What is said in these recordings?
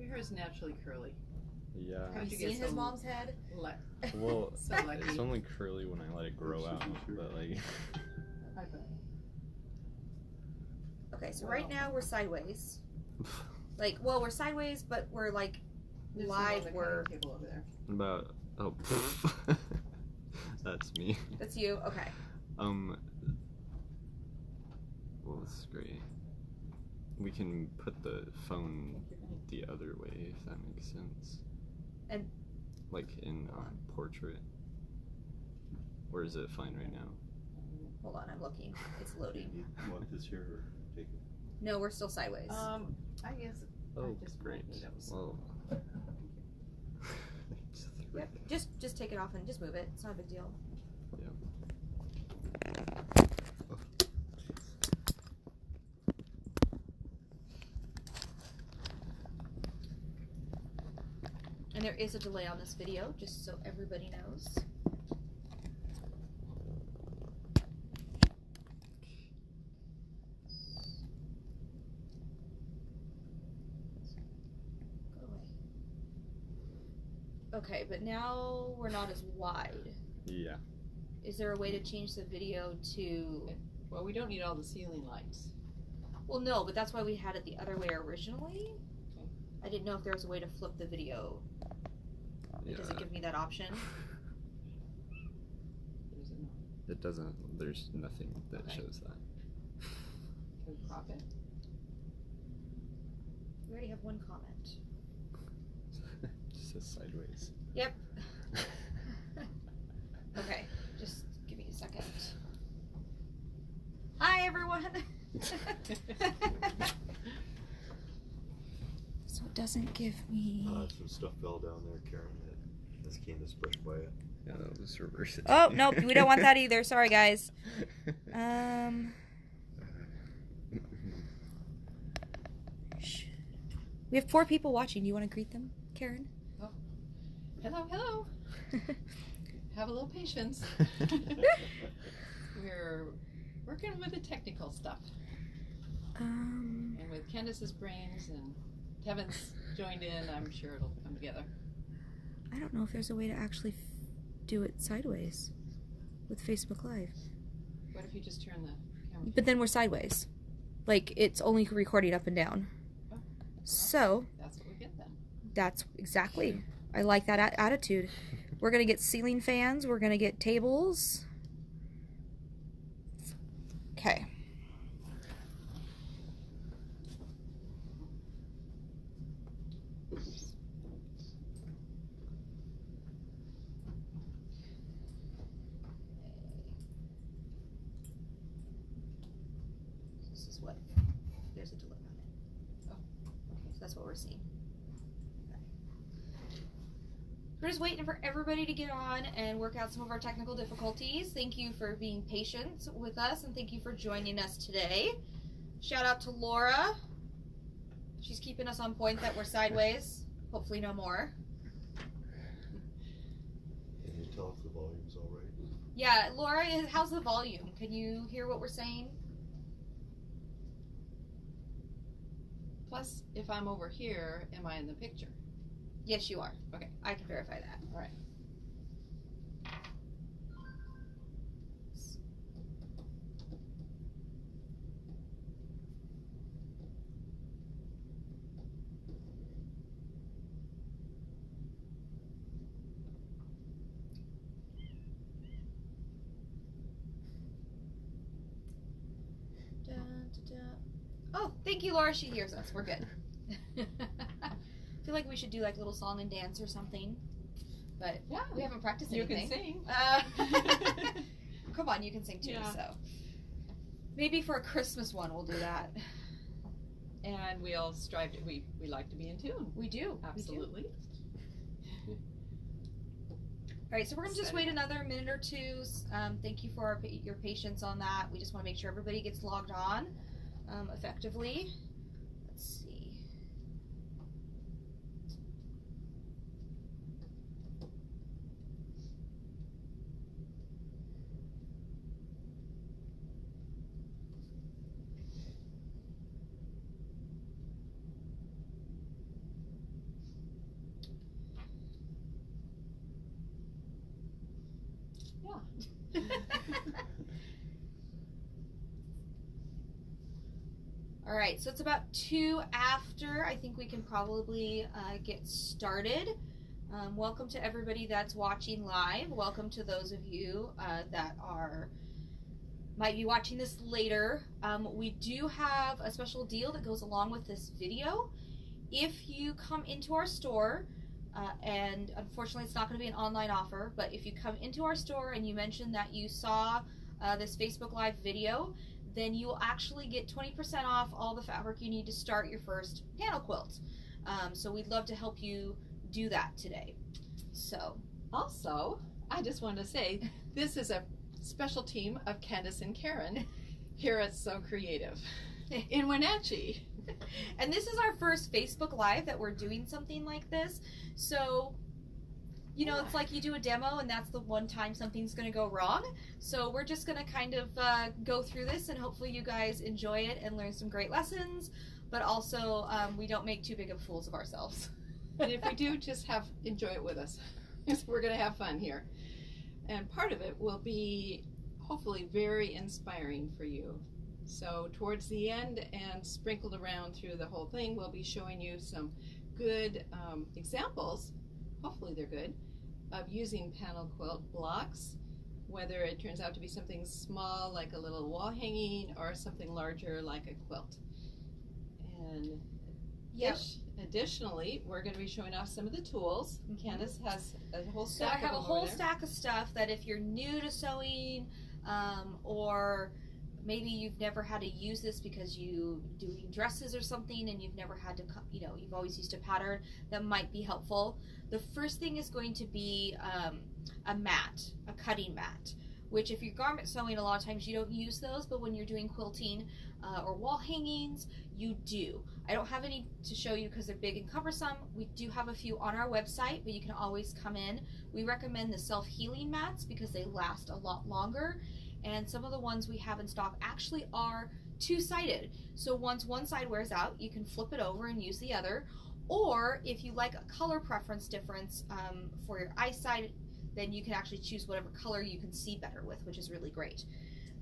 Your hair is naturally curly. Yeah. Have you seen his mom's head? Well, so lucky. it's only curly when I let it grow out, but like. Okay, so right now we're sideways. Like, well, we're sideways, but we're like live. We're table over there. About that's me. That's you. Okay. Well, this is great. We can put the phone the other way if that makes sense. And like in portrait. Or is it fine right now? Hold on, I'm looking. It's loading. You want this here or take it? No, we're still sideways. I guess. Oh, I just great. Well. Yep. Just take it off and just move it. It's not a big deal. Yeah. And there is a delay on this video, just so everybody knows. Go away. Okay, but now we're not as wide. Yeah. Is there a way to change the video to... Well, we don't need all the ceiling lights. Well, no, but that's why we had it the other way originally. Okay. I didn't know if there was a way to flip the video. Yeah. Does it give me that option? It doesn't. There's nothing that shows that. Can we crop it? We already have one comment. Just says sideways. Yep. Okay, just give me a second. Hi, everyone. So it doesn't give me... Some stuff fell down there, Karen, as Candace brushed by it. Yeah, I'll just reverse it. Oh, nope, we don't want that either. Sorry, guys. We have 4 people watching. Do you want to greet them, Karen? Oh. Hello, hello. Have a little patience. We're working with the technical stuff. And with Candace's brains and Kevin's joined in, I'm sure it'll come together. I don't know if there's a way to actually do it sideways with Facebook Live. What if you just turn the camera? But then we're sideways. Like, it's only recording up and down. Oh, well, so... That's what we get then. That's exactly. I like that attitude. We're going to get ceiling fans. We're going to get tables. Okay. This is what, there's a delay on it. Oh, okay, so that's what we're seeing. We're just waiting for everybody to get on and work out some of our technical difficulties. Thank you for being patient with us, and thank you for joining us today. Shout out to Laura. She's keeping us on point that we're sideways. Hopefully no more. Can you tell if the volume's all right? Yeah, Laura, how's the volume? Can you hear what we're saying? Plus, if I'm over here, am I in the picture? Yes, you are. Okay. I can verify that. All right. Da, da, da. Oh, thank you, Laura. She hears us. We're good. I feel like we should do like a little song and dance or something, but yeah, we haven't practiced anything. You can sing. Come on, you can sing too. Yeah. So maybe for a Christmas one, we'll do that. And we all strive to. We like to be in tune. We do. Absolutely. All right, so we're gonna just wait another minute or two. Thank you for your patience on that. We just want to make sure everybody gets logged on effectively. Let's see. All right, so it's about 2 after. I think we can probably get started. Welcome to everybody that's watching live. Welcome to those of you that might be watching this later. We do have a special deal that goes along with this video. If you come into our store, and unfortunately it's not going to be an online offer, but if you come into our store and you mention that you saw this Facebook Live video, then you will actually get 20% off all the fabric you need to start your first panel quilt. So we'd love to help you do that today. So also, I just want to say this is a special team of Candace and Karen here at So Creative in Wenatchee. And this is our first Facebook Live that we're doing something like this. So, you know, it's like you do a demo and that's the one time something's going to go wrong. So we're just going to kind of go through this, and hopefully you guys enjoy it and learn some great lessons, but also we don't make too big of fools of ourselves. And if we do, just enjoy it with us. We're going to have fun here. And part of it will be hopefully very inspiring for you. So towards the end and sprinkled around through the whole thing, we'll be showing you some good examples, hopefully they're good, of using panel quilt blocks, whether it turns out to be something small like a little wall hanging or something larger like a quilt. And additionally, we're going to be showing off some of the tools. Candace has a whole stack So I have of a them whole over there. stack of stuff that if you're new to sewing, or maybe you've never had to use this because you doing dresses or something and you've never had to, you've always used a pattern, that might be helpful. The first thing is going to be a mat, a cutting mat, which if you're garment sewing, a lot of times you don't use those, but when you're doing quilting or wall hangings, you do. I don't have any to show you because they're big and cumbersome. We do have a few on our website, but you can always come in. We recommend the self-healing mats because they last a lot longer. And some of the ones we have in stock actually are two-sided. So once one side wears out, you can flip it over and use the other. Or if you like a color preference difference for your eyesight, then you can actually choose whatever color you can see better with, which is really great.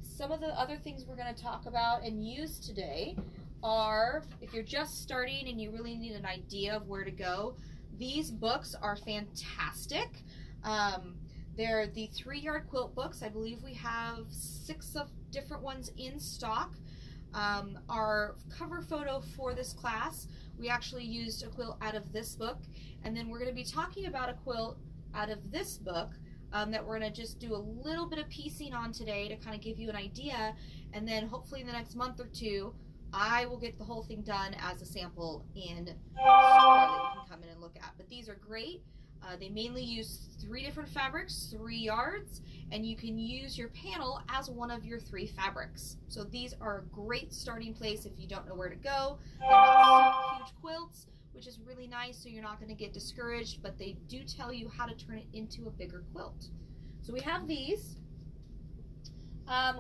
Some of the other things we're going to talk about and use today are, if you're just starting and you really need an idea of where to go, these books are fantastic. They're the 3-yard quilt books. I believe we have 6 of different ones in stock. Our cover photo for this class, we actually used a quilt out of this book, and then we're going to be talking about a quilt out of this book that we're going to just do a little bit of piecing on today to kind of give you an idea, and then hopefully in the next month or 2 I will get the whole thing done as a sample in store that you can come in and look at. But these are great. They mainly use 3 different fabrics, 3 yards, and you can use your panel as one of your 3 fabrics. So these are a great starting place if you don't know where to go. They're not super huge quilts, which is really nice, so you're not going to get discouraged, but they do tell you how to turn it into a bigger quilt. So we have these.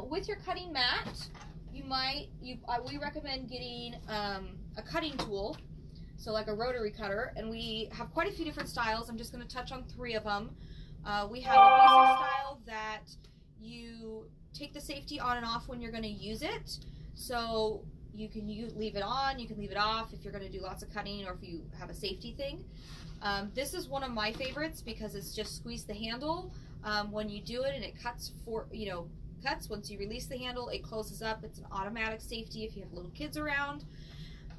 With your cutting mat, we recommend getting a cutting tool. So like a rotary cutter, and we have quite a few different styles. I'm just going to touch on 3 of them. We have a basic style that you take the safety on and off when you're going to use it. So you can leave it on, you can leave it off if you're going to do lots of cutting or if you have a safety thing. This is one of my favorites because it's just squeeze the handle when you do it, and it cuts cuts. Once you release the handle, it closes up. It's an automatic safety if you have little kids around.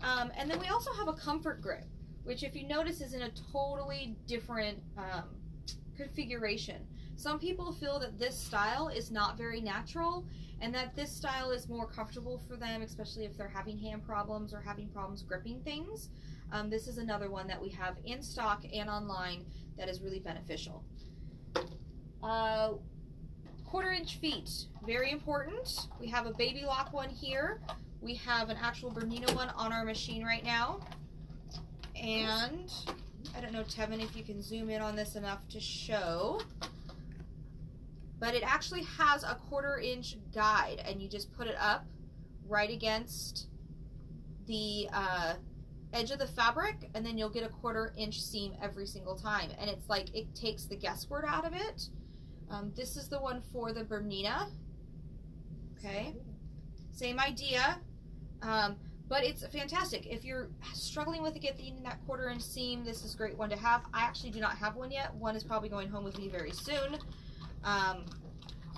And then we also have a comfort grip, which if you notice is in a totally different configuration. Some people feel that this style is not very natural and that this style is more comfortable for them, especially if they're having hand problems or having problems gripping things. This is another one that we have in stock and online that is really beneficial. 1/4-inch feet, very important. We have a baby lock one here. We have an actual Bernina one on our machine right now. And I don't know, Tevin, if you can zoom in on this enough to show. But it actually has a 1/4-inch guide, and you just put it up right against the edge of the fabric, and then you'll get a 1/4-inch seam every single time. And it's like it takes the guesswork out of it. This is the one for the Bernina. Okay, same idea. But it's fantastic. If you're struggling with getting that 1/4 inch seam, this is a great one to have. I actually do not have one yet. One is probably going home with me very soon.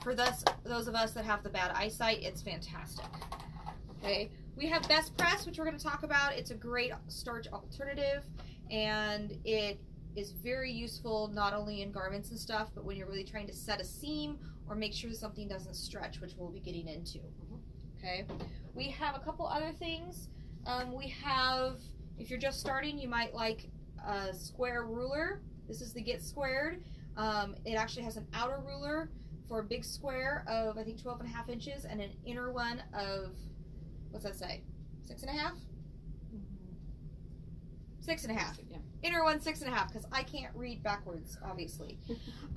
For those of us that have the bad eyesight, it's fantastic. Okay, we have Best Press, which we're going to talk about. It's a great starch alternative, and it is very useful not only in garments and stuff, but when you're really trying to set a seam or make sure something doesn't stretch, which we'll be getting into. Okay, we have a couple other things. We have, if you're just starting, you might like a square ruler. This is the Get Squared. It actually has an outer ruler for a big square of, I think, 12.5 inches, and an inner one of, what's that say, 6.5? 6.5. Yeah. Inner one 6.5, because I can't read backwards, obviously.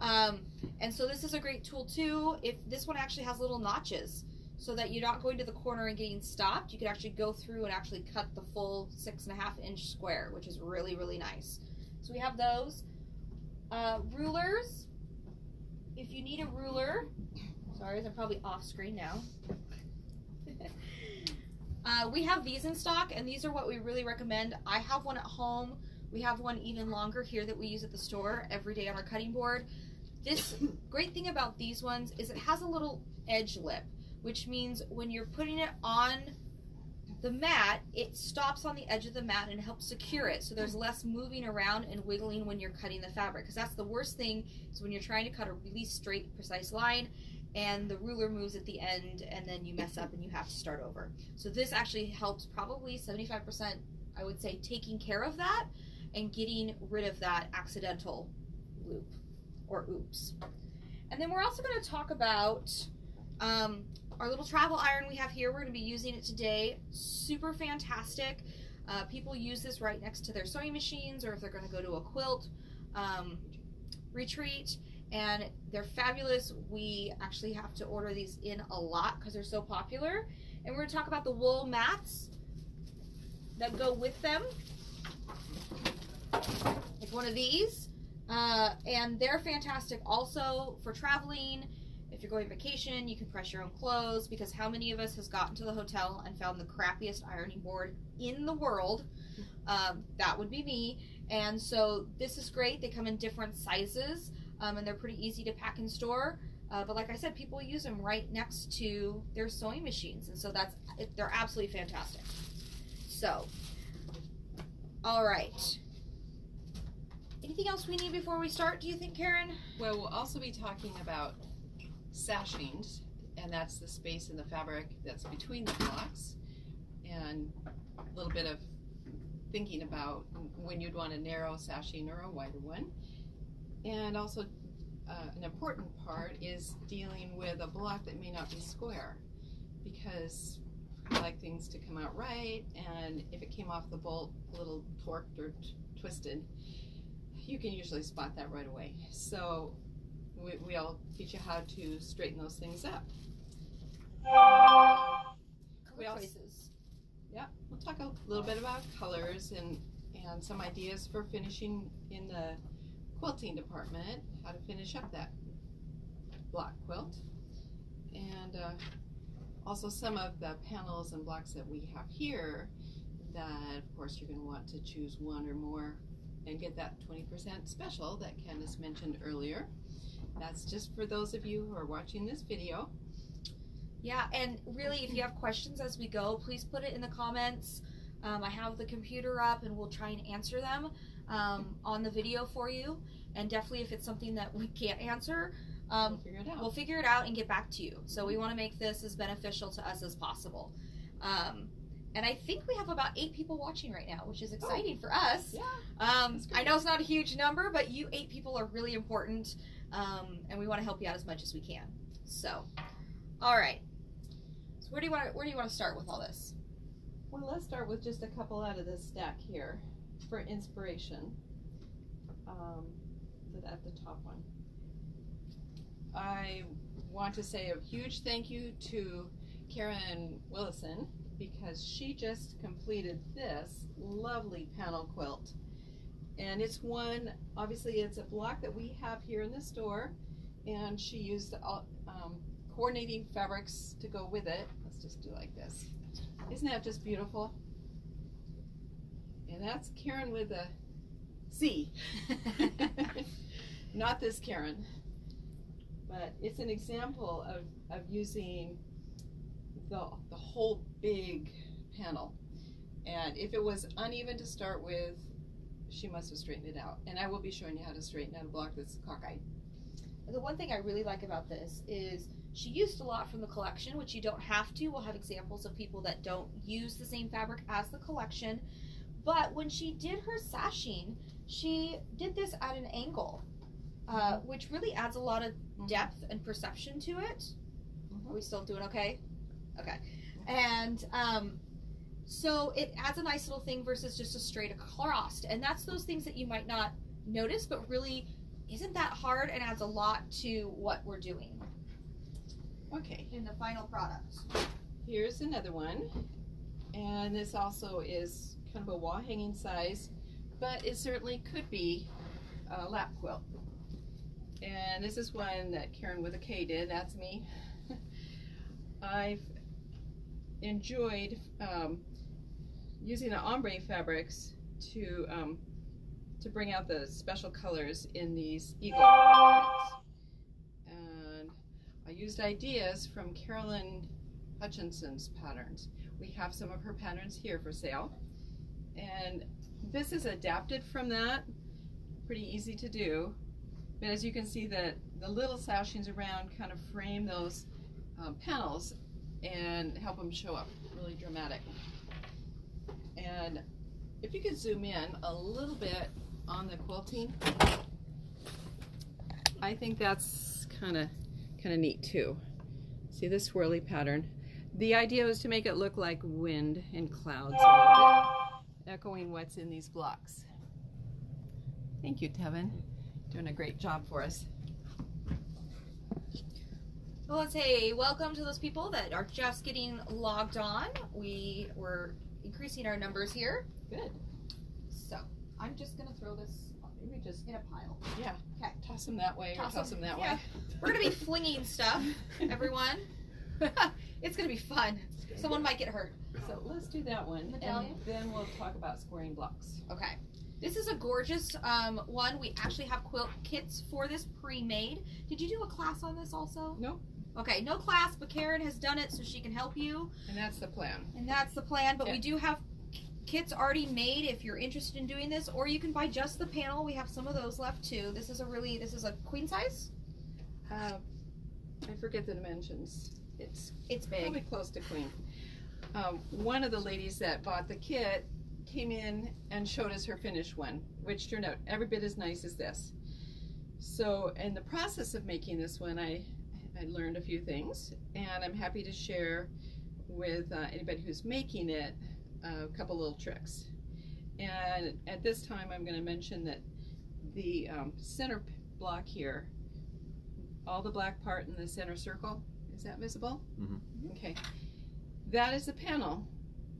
And so this is a great tool too. If this one actually has little notches, so that you're not going to the corner and getting stopped. You can actually go through and actually cut the full 6.5 inch square, which is really, really nice. So we have those. Rulers. If you need a ruler, sorry, I'm probably off screen now. We have these in stock, and these are what we really recommend. I have one at home. We have one even longer here that we use at the store every day on our cutting board. This great thing about these ones is it has a little edge lip, which means when you're putting it on the mat, it stops on the edge of the mat and helps secure it, so there's less moving around and wiggling when you're cutting the fabric, because that's the worst thing, is when you're trying to cut a really straight, precise line and the ruler moves at the end and then you mess up and you have to start over. So this actually helps probably 75%, I would say, taking care of that and getting rid of that accidental loop or oops. And then we're also going to talk about our little travel iron we have here. We're going to be using it today. Super fantastic. People use this right next to their sewing machines, or if they're going to go to a quilt retreat, and they're fabulous. We actually have to order these in a lot because they're so popular. And we're going to talk about the wool mats that go with them, like one of these. And they're fantastic also for traveling. If you're going vacation, you can press your own clothes, because how many of us has gotten to the hotel and found the crappiest ironing board in the world? That would be me. And so this is great. They come in different sizes, and they're pretty easy to pack and store. But like I said, people use them right next to their sewing machines, and so they're absolutely fantastic. So, all right. Anything else we need before we start, do you think, Karen? Well, we'll also be talking about sashing, and that's the space in the fabric that's between the blocks, and a little bit of thinking about when you'd want a narrow sashing or a wider one. And also an important part is dealing with a block that may not be square, because I like things to come out right, and if it came off the bolt a little torqued or twisted, you can usually spot that right away. So we'll teach you how to straighten those things up. Color choices. Yeah, we'll talk a little bit about colors and some ideas for finishing in the quilting department, how to finish up that block quilt. And also some of the panels and blocks that we have here that, of course, you're going to want to choose one or more and get that 20% special that Candace mentioned earlier. That's just for those of you who are watching this video. Yeah, and really, if you have questions as we go, please put it in the comments. I have the computer up, and we'll try and answer them on the video for you. And definitely, if it's something that we can't answer, we'll figure it out and get back to you. So we want to make this as beneficial to us as possible. And I think we have about 8 people watching right now, which is exciting for us. Yeah, I know it's not a huge number, but you 8 people are really important, and we want to help you out as much as we can. So, all right. So where do you want to start with all this? Well, let's start with just a couple out of this stack here for inspiration. At the top one, I want to say a huge thank you to Karen Willison, because she just completed this lovely panel quilt. And it's one, obviously it's a block that we have here in the store, and she used coordinating fabrics to go with it. Let's just do like this. Isn't that just beautiful? And that's Karen with a C. Not this Karen. But it's an example of using the whole big panel. And if it was uneven to start with, she must have straightened it out. And I will be showing you how to straighten out a block that's cockeyed. The one thing I really like about this is she used a lot from the collection, which you don't have to. We'll have examples of people that don't use the same fabric as the collection. But when she did her sashing, she did this at an angle, which really adds a lot of depth and perception to it. Are we still doing okay? Okay. And so it adds a nice little thing versus just a straight across. And that's those things that you might not notice, but really isn't that hard and adds a lot to what we're doing. Okay. In the final product. Here's another one. And this also is kind of a wall hanging size, but it certainly could be a lap quilt. And this is one that Karen with a K did. That's me. I've enjoyed using the ombre fabrics to bring out the special colors in these eagle prints. And I used ideas from Carolyn Hutchinson's patterns. We have some of her patterns here for sale. And this is adapted from that. Pretty easy to do. But as you can see, the little sashings around kind of frame those panels and help them show up really dramatic. And if you could zoom in a little bit on the quilting, I think that's kind of neat too. See this swirly pattern? The idea was to make it look like wind and clouds a little bit, echoing what's in these blocks. Thank you, Tevin. Doing a great job for us. Well, let's say welcome to those people that are just getting logged on. We were increasing our numbers here. Good. So I'm just gonna throw this maybe just in a pile. Yeah. Okay. Toss them that way or toss them that way. We're gonna be flinging stuff, everyone. It's gonna be fun. Someone might get hurt. So let's do that one, Medallion? and then we'll talk about squaring blocks. Okay. This is a gorgeous one. We actually have quilt kits for this pre-made. Did you do a class on this also? Nope. Okay, no class, but Karen has done it so she can help you. And that's the plan. And that's the plan, but Yeah. we do have kits already made if you're interested in doing this, or you can buy just the panel. We have some of those left too. This is a queen size? I forget the dimensions. It's big. probably close to queen. One of the ladies that bought the kit came in and showed us her finished one, which turned out every bit as nice as this. So in the process of making this one, I learned a few things, and I'm happy to share with anybody who's making it a couple little tricks. And at this time, I'm going to mention that the center block here, all the black part in the center circle, is that visible? Mm-hmm. Okay. That is the panel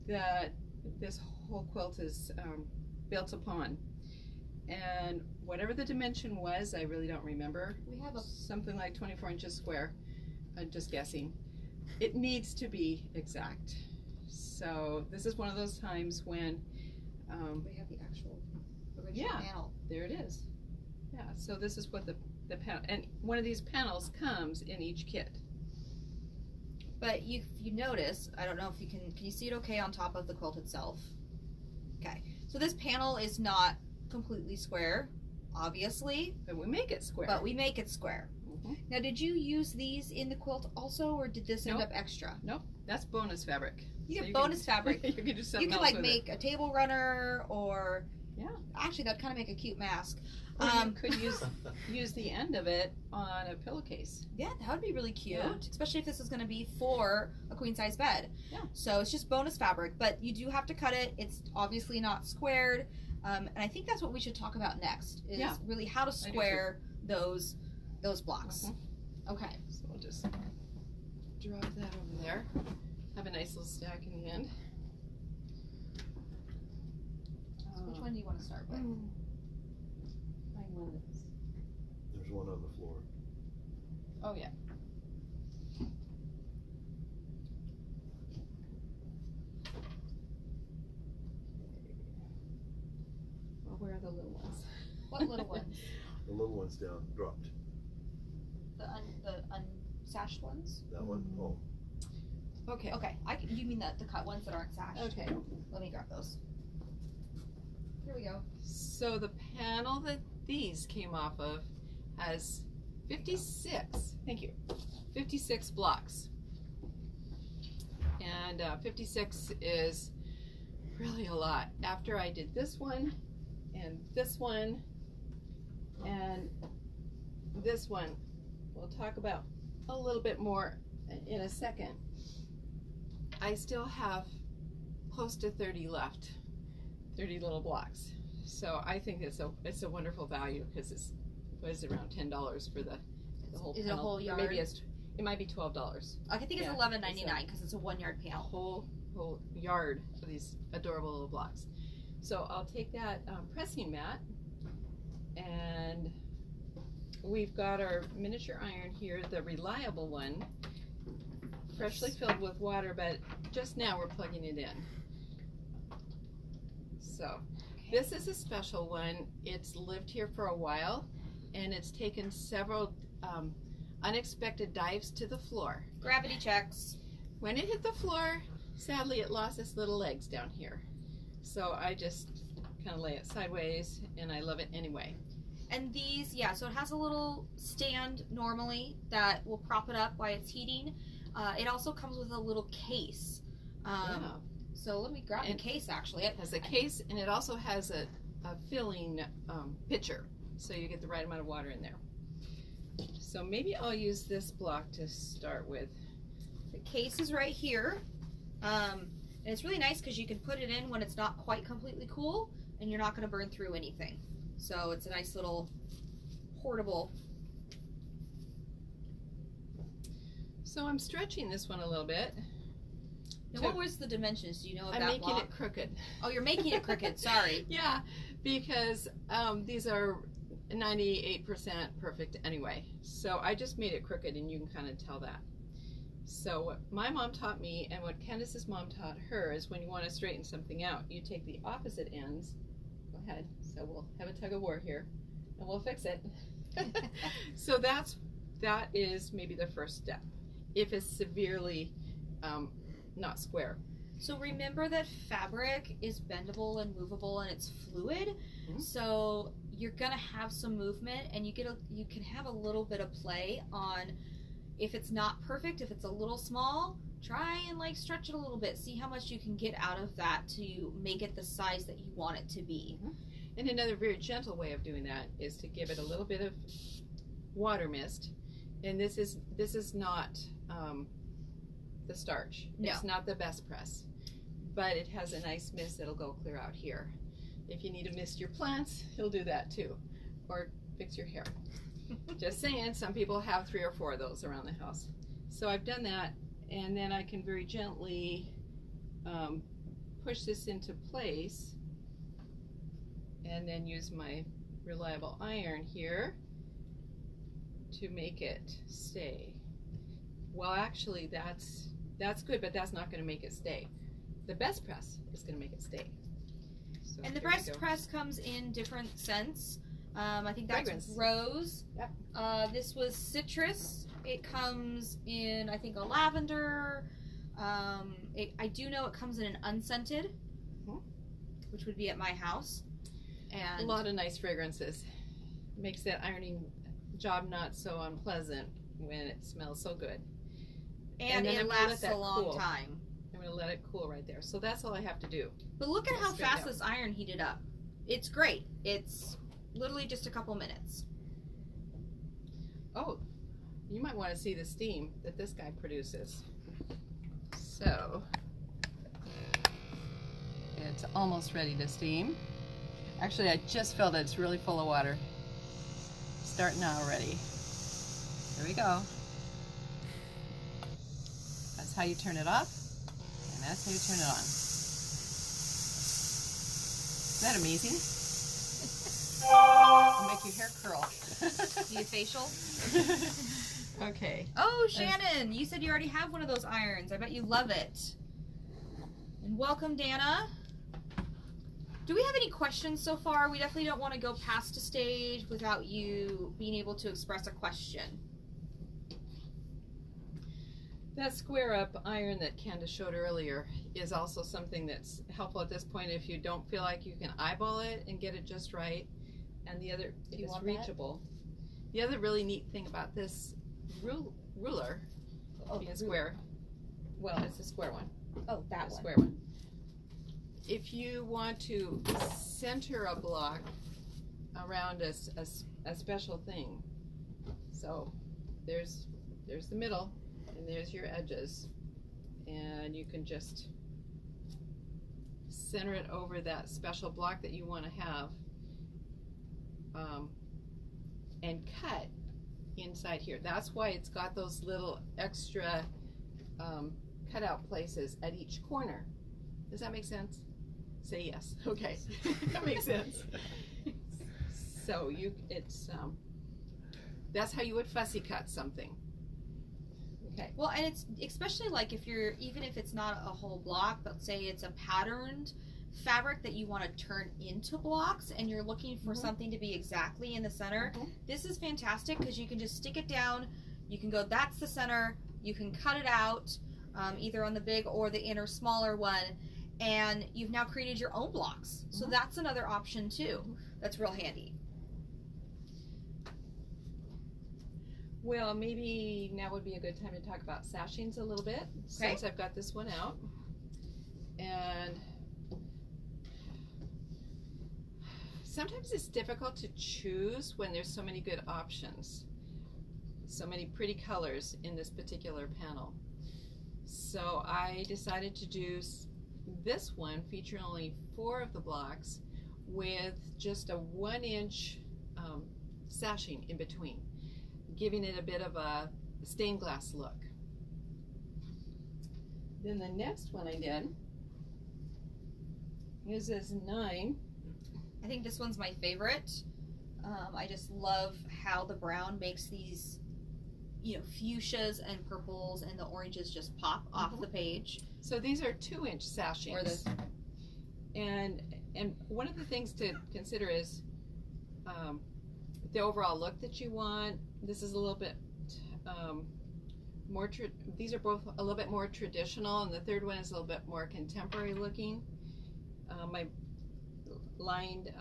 that this whole quilt is built upon. And whatever the dimension was, I really don't remember. We have something like 24 inches square. I'm just guessing. It needs to be exact. So this is one of those times when we have the actual original panel. There it is. Yeah, so this is what the panel, and one of these panels comes in each kit. But you notice, I don't know if can you see it okay on top of the quilt itself? Okay, so this panel is not completely square, obviously. But we make it square. But we make it square. Mm-hmm. Now, did you use these in the quilt also, or did this end Nope. up extra? Nope, that's bonus fabric. You So get bonus can, fabric. You can do something You could else like with make a table runner, or Yeah. actually that'd kind of make a cute mask. Or you could use the end of it on a pillowcase. Yeah, that would be really cute, Yeah. especially if this is going to be for a queen size bed. Yeah. So it's just bonus fabric, but you do have to cut it. It's obviously not squared, and I think that's what we should talk about next. Is really how to square those blocks. Mm-hmm. Okay. So we'll just drop that over there. Have a nice little stack in the end. So which one do you want to start with? Find one that's. There's one on the floor. Oh yeah. where are the little ones? What little ones? The little one's down, dropped. The unsashed ones? That one? Oh. Okay. Okay, you mean the cut ones that aren't sashed? Okay. Let me grab those. Here we go. So the panel that these came off of has 56, thank you, 56 blocks. And 56 is really a lot. After I did this one, and this one, and this one, we'll talk about a little bit more in a second. I still have close to 30 left, 30 little blocks. So I think it's a wonderful value because it's, what is it, around $10 for the whole Is panel. it a whole Or yard? maybe it might be $12. I think it's Yeah, $11.99 because it's a 1 yard A panel. whole yard of these adorable little blocks. So I'll take that pressing mat, and we've got our miniature iron here, the reliable one, freshly filled with water, but just now we're plugging it in. So this is a special one. It's lived here for a while, and it's taken several unexpected dives to the floor. Gravity checks. When it hit the floor, sadly it lost its little legs down here. So I just kind of lay it sideways, and I love it anyway. And these, yeah, so it has a little stand normally that will prop it up while it's heating. It also comes with a little case. Yeah. So let me grab the case actually. It has a case, and it also has a filling pitcher, so you get the right amount of water in there. So maybe I'll use this block to start with. The case is right here. And it's really nice because you can put it in when it's not quite completely cool, and you're not going to burn through anything. So it's a nice little portable. So I'm stretching this one a little bit. Now, what was the dimensions? Do you know of I'm that making block? it crooked. Oh, you're making it crooked. Sorry. Yeah, because these are 98% perfect anyway. So I just made it crooked, and you can kind of tell that. So what my mom taught me, and what Candace's mom taught her, is when you want to straighten something out, you take the opposite ends. Go ahead. So we'll have a tug of war here, and we'll fix it. So that is maybe the first step, if it's severely not square. So remember that fabric is bendable and movable, and it's fluid. Mhm. So you're gonna have some movement, and you can have a little bit of play on if it's not perfect, if it's a little small. Try and like stretch it a little bit. See how much you can get out of that to make it the size that you want it to be. And another very gentle way of doing that is to give it a little bit of water mist. And this is not the starch. No. It's not the best press, but it has a nice mist that'll go clear out here. If you need to mist your plants, he'll do that too, or fix your hair. Just saying, some people have 3 or 4 of those around the house. So I've done that, and then I can very gently push this into place, and then use my reliable iron here to make it stay. Well, actually that's good, but that's not going to make it stay. The best press is going to make it stay. So And the here we best go. press comes in different scents. I think that's Fragrance. rose. Yep. This was citrus. It comes in, I think, a lavender. I do know it comes in an unscented, Mhm. which would be at my house. And A lot of nice fragrances. Makes that ironing job not so unpleasant when it smells so good. and then it I'm gonna let lasts that a long cool. time. I'm going to let it cool right there. So that's all I have to do. But look at Let's how straighten fast out. this iron heated up. It's great. It's literally just a couple minutes. Oh, you might want to see the steam that this guy produces. So, it's almost ready to steam. Actually, I just felt that it's really full of water. Starting out already. Here we go. That's how you turn it off, and that's how you turn it on. Isn't that amazing? It'll make your hair curl. Do you facial? Okay. Oh, Shannon, you said you already have one of those irons. I bet you love it. And welcome, Dana. Do we have any questions so far? We definitely don't want to go past a stage without you being able to express a question. That square up iron that Candace showed earlier is also something that's helpful at this point if you don't feel like you can eyeball it and get it just right. And the other, Do you it's want reachable. The other really neat thing about this ruler, being square, well, it's a square one. Oh, that The one. square one. If you want to center a block around a special thing, so there's the middle, and there's your edges, and you can just center it over that special block that you want to have, and cut inside here. That's why it's got those little extra cutout places at each corner. Does that make sense? Say yes. Okay. That makes sense. So that's how you would fussy cut something. Okay. Well, and it's especially like even if it's not a whole block, but say it's a patterned fabric that you want to turn into blocks and you're looking for something to be exactly in the center. This is fantastic because you can just stick it down. You can go, that's the center. You can cut it out either on the big or the inner smaller one, and you've now created your own blocks. So that's another option too. That's real handy. Well, maybe now would be a good time to talk about sashings a little bit, since I've got this one out. And sometimes it's difficult to choose when there's so many good options, so many pretty colors in this particular panel. So I decided to do this one featuring only 4 of the blocks with just a 1-inch sashing in between, giving it a bit of a stained glass look. Then the next one I did is this 9. I think this one's my favorite. I just love how the brown makes these, fuchsias and purples and the oranges just pop off the page. So these are 2-inch sashings. And one of the things to consider is the overall look that you want. This is a little bit more, these are both a little bit more traditional, and the third one is a little bit more contemporary looking. My lined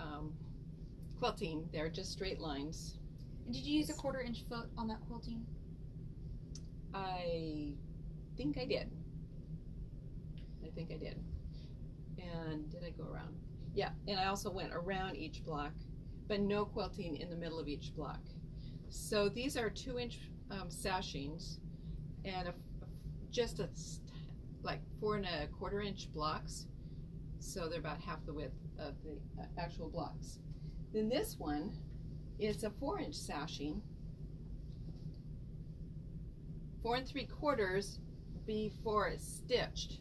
quilting, they're just straight lines. And did you use a 1/4 inch foot on that quilting? I think I did. And did I go around? Yeah, and I also went around each block, but no quilting in the middle of each block. So these are 2-inch sashings, and just like 4 1/4 inch blocks. So they're about half the width of the actual blocks. Then this one is a 4-inch sashing, 4 3/4 before it's stitched.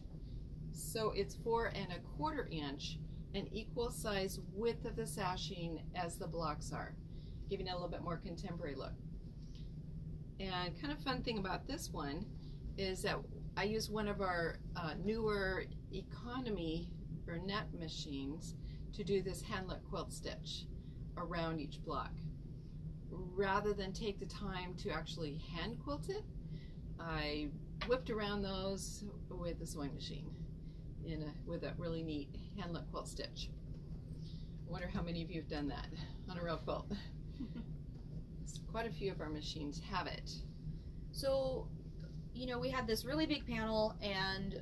So it's 4 1/4 inch, an equal size width of the sashing as the blocks are, giving it a little bit more contemporary look. And kind of fun thing about this one is that I use one of our newer economy Burnett machines to do this handlet quilt stitch around each block. Rather than take the time to actually hand quilt it, I whipped around those with the sewing machine with a really neat handlet quilt stitch. I wonder how many of you have done that on a real quilt. Quite a few of our machines have it. So, we had this really big panel, and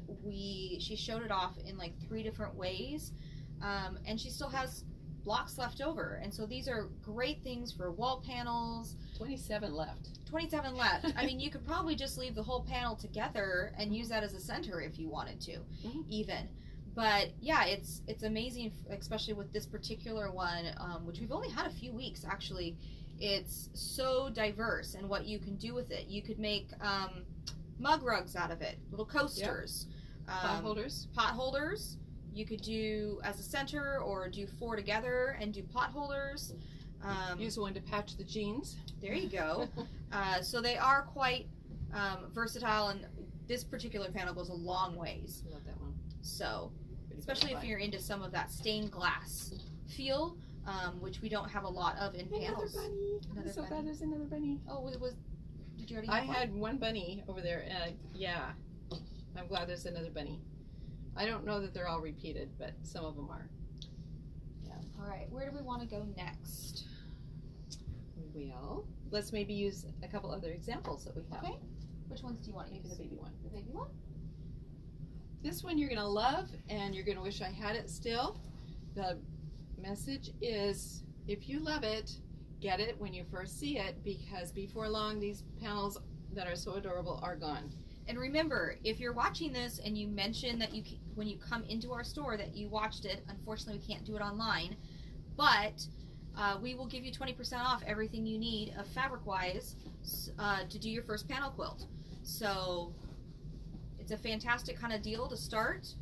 she showed it off in like 3 different ways, and she still has blocks left over, and so these are great things for wall panels. 27 left. 27 left. I mean, you could probably just leave the whole panel together and use that as a center if you wanted to, even. But yeah, it's amazing, especially with this particular one, which we've only had a few weeks actually. It's so diverse in what you can do with it. You could make mug rugs out of it, little coasters, Pot holders. You could do as a center, or do 4 together and do pot holders. Use one to patch the jeans. There you go. So they are quite versatile, and this particular panel goes a long ways. I love that one. So especially if you're into some of that stained glass feel, which we don't have a lot of in panels. Another bunny. Another I'm so bunny. glad there's another bunny. Oh, it was. Did you already? I have one? had one bunny over there, and yeah, I'm glad there's another bunny. I don't know that they're all repeated, but some of them are. All right, where do we want to go next? Well, let's maybe use a couple other examples that we have. Okay. Which ones do you want to Maybe use? the baby one. The baby one? This one you're gonna love, and you're gonna wish I had it still. The message is, if you love it, get it when you first see it, because before long these panels that are so adorable are gone. And remember, if you're watching this and you mention that when you come into our store that you watched it, unfortunately we can't do it online, but we will give you 20% off everything you need of fabric-wise to do your first panel quilt. So it's a fantastic kind of deal to start.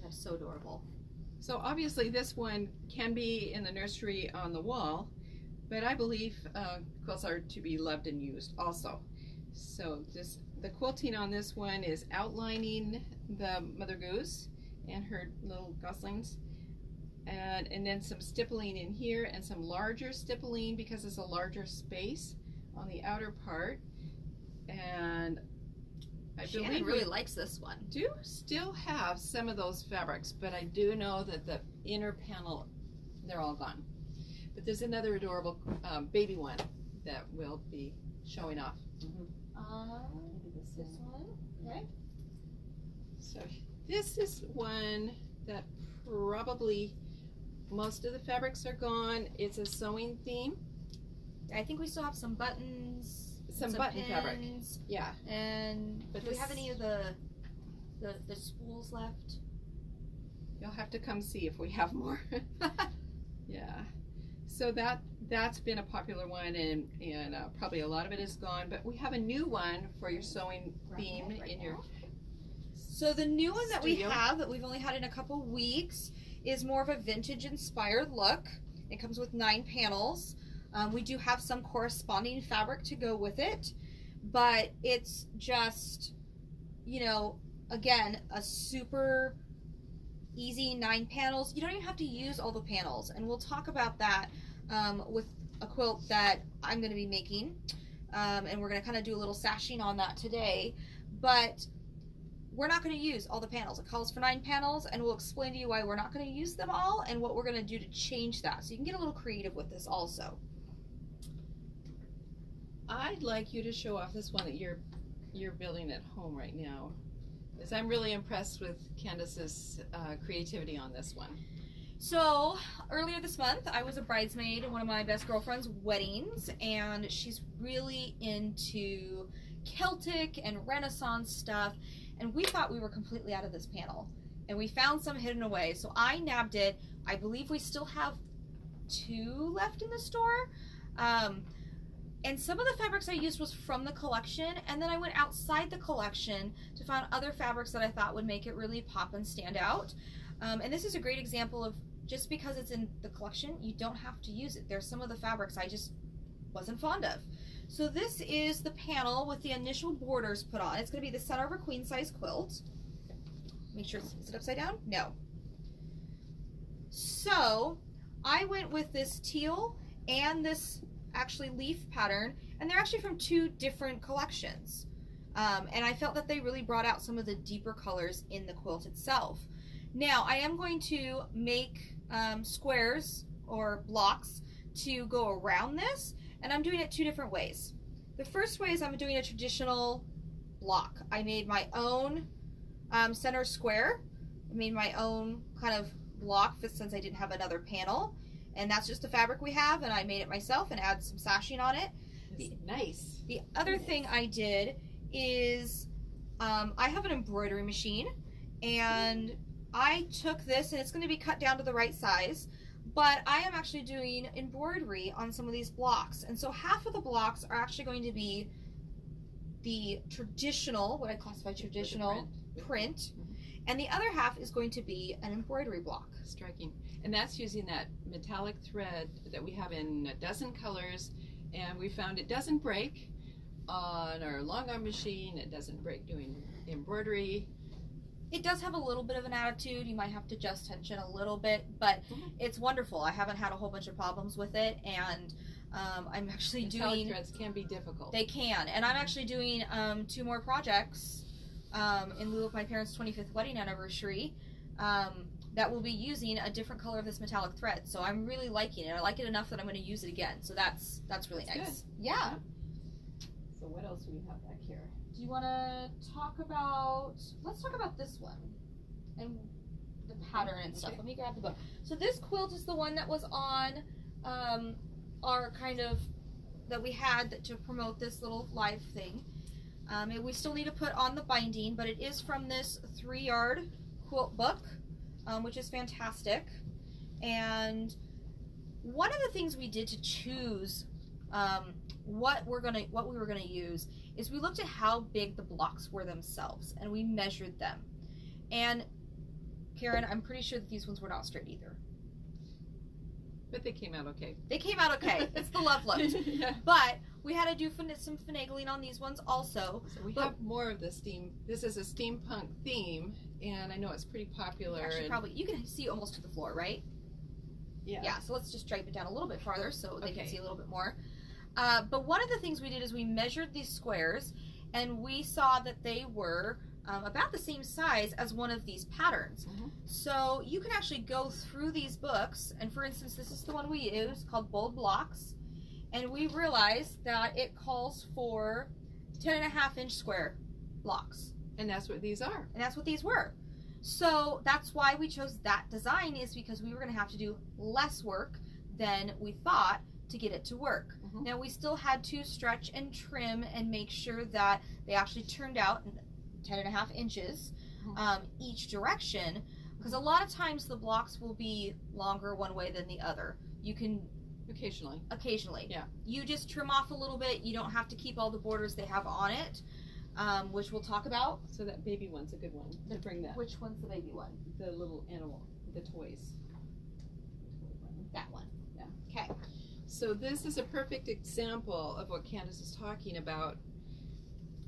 That's so adorable. So obviously this one can be in the nursery on the wall, but I believe quilts are to be loved and used also. So the quilting on this one is outlining the mother goose and her little goslings, and then some stippling in here and some larger stippling because it's a larger space on the outer part. And I Shannon believe really likes this one. do still have some of those fabrics, but I do know that the inner panel, they're all gone. But there's another adorable baby one that will be showing off. This one. Okay. So this is one that probably most of the fabrics are gone. It's a sewing theme. I think we still have some buttons. Some button fabric. pins, Yeah. And But do we have this- any of the spools left? You'll have to come see if we have more. Yeah. So that's been a popular one, and probably a lot of it is gone. But we have a new one for your sewing theme in your. So the new one that we Studio. have that we've only had in a couple weeks is more of a vintage inspired look. It comes with 9 panels. We do have some corresponding fabric to go with it, but it's just, again, a super easy 9 panels. You don't even have to use all the panels, and we'll talk about that with a quilt that I'm going to be making, and we're going to kind of do a little sashing on that today, but we're not going to use all the panels. It calls for 9 panels, and we'll explain to you why we're not going to use them all and what we're going to do to change that, so you can get a little creative with this also. I'd like you to show off this one that you're building at home right now, because I'm really impressed with Candace's creativity on this one. So earlier this month, I was a bridesmaid at one of my best girlfriend's weddings, and she's really into Celtic and Renaissance stuff, and we thought we were completely out of this panel, and we found some hidden away. So I nabbed it. I believe we still have 2 left in the store. And some of the fabrics I used was from the collection, and then I went outside the collection to find other fabrics that I thought would make it really pop and stand out. And this is a great example of, just because it's in the collection, you don't have to use it. There's some of the fabrics I just wasn't fond of. So this is the panel with the initial borders put on. It's going to be the center of a queen size quilt. Make sure, is it upside down? No. So I went with this teal and this actually leaf pattern, and they're actually from 2 different collections. And I felt that they really brought out some of the deeper colors in the quilt itself. Now I am going to make squares or blocks to go around this, and I'm doing it 2 different ways. The first way is I'm doing a traditional block. I made my own center square. I made my own kind of block since I didn't have another panel, and that's just the fabric we have, and I made it myself and add some sashing on it. Nice. The other thing I did is I have an embroidery machine, and I took this, and it's going to be cut down to the right size, but I am actually doing embroidery on some of these blocks, and so half of the blocks are actually going to be the traditional, what I classify traditional print, and the other half is going to be an embroidery block. Striking. And that's using that metallic thread that we have in a dozen colors, and we found it doesn't break on our long arm machine. It doesn't break doing embroidery. It does have a little bit of an attitude. You might have to adjust tension a little bit, but it's wonderful. I haven't had a whole bunch of problems with it, and I'm actually Metallic doing... threads can be difficult. They can, and I'm actually doing 2 more projects in lieu of my parents' 25th wedding anniversary that will be using a different color of this metallic thread. So I'm really liking it. I like it enough that I'm going to use it again. So that's really nice. Good. Yeah. So what else do we have back here? Do you want to talk about? Let's talk about this one and the pattern and stuff. Okay. Let me grab the book. So this quilt is the one that was on our kind of that we had to promote this little live thing. And we still need to put on the binding, but it is from this 3-yard quilt book, which is fantastic. And one of the things we did to choose what we were gonna use is we looked at how big the blocks were themselves, and we measured them. And Karen, I'm pretty sure that these ones were not straight either. But they came out okay. They came out okay. It's the love lift. Yeah. But we had to do some finagling on these ones also. So we have more of the steam. This is a steampunk theme, and I know it's pretty popular. Actually, and probably you can see almost to the floor, right? yeah. Yeah. So let's just drape it down a little bit farther so they can Okay. see a little bit more. But one of the things we did is we measured these squares, and we saw that they were about the same size as one of these patterns. Mhm. So you can actually go through these books, and for instance, this is the one we use called Bold Blocks, and we realized that it calls for 10.5-inch square blocks, And that's what these are. and that's what these were. So that's why we chose that design, is because we were going to have to do less work than we thought to get it to work. Mhm. Now we still had to stretch and trim and make sure that they actually turned out 10.5 inches each direction, because a lot of times the blocks will be longer one way than the other. You can Occasionally. Yeah. You just trim off a little bit. You don't have to keep all the borders they have on it, which we'll talk about. So that baby one's a good one to bring that. Which one's the baby one? The little animal, the toys. That one. Yeah. Okay. So this is a perfect example of what Candace is talking about.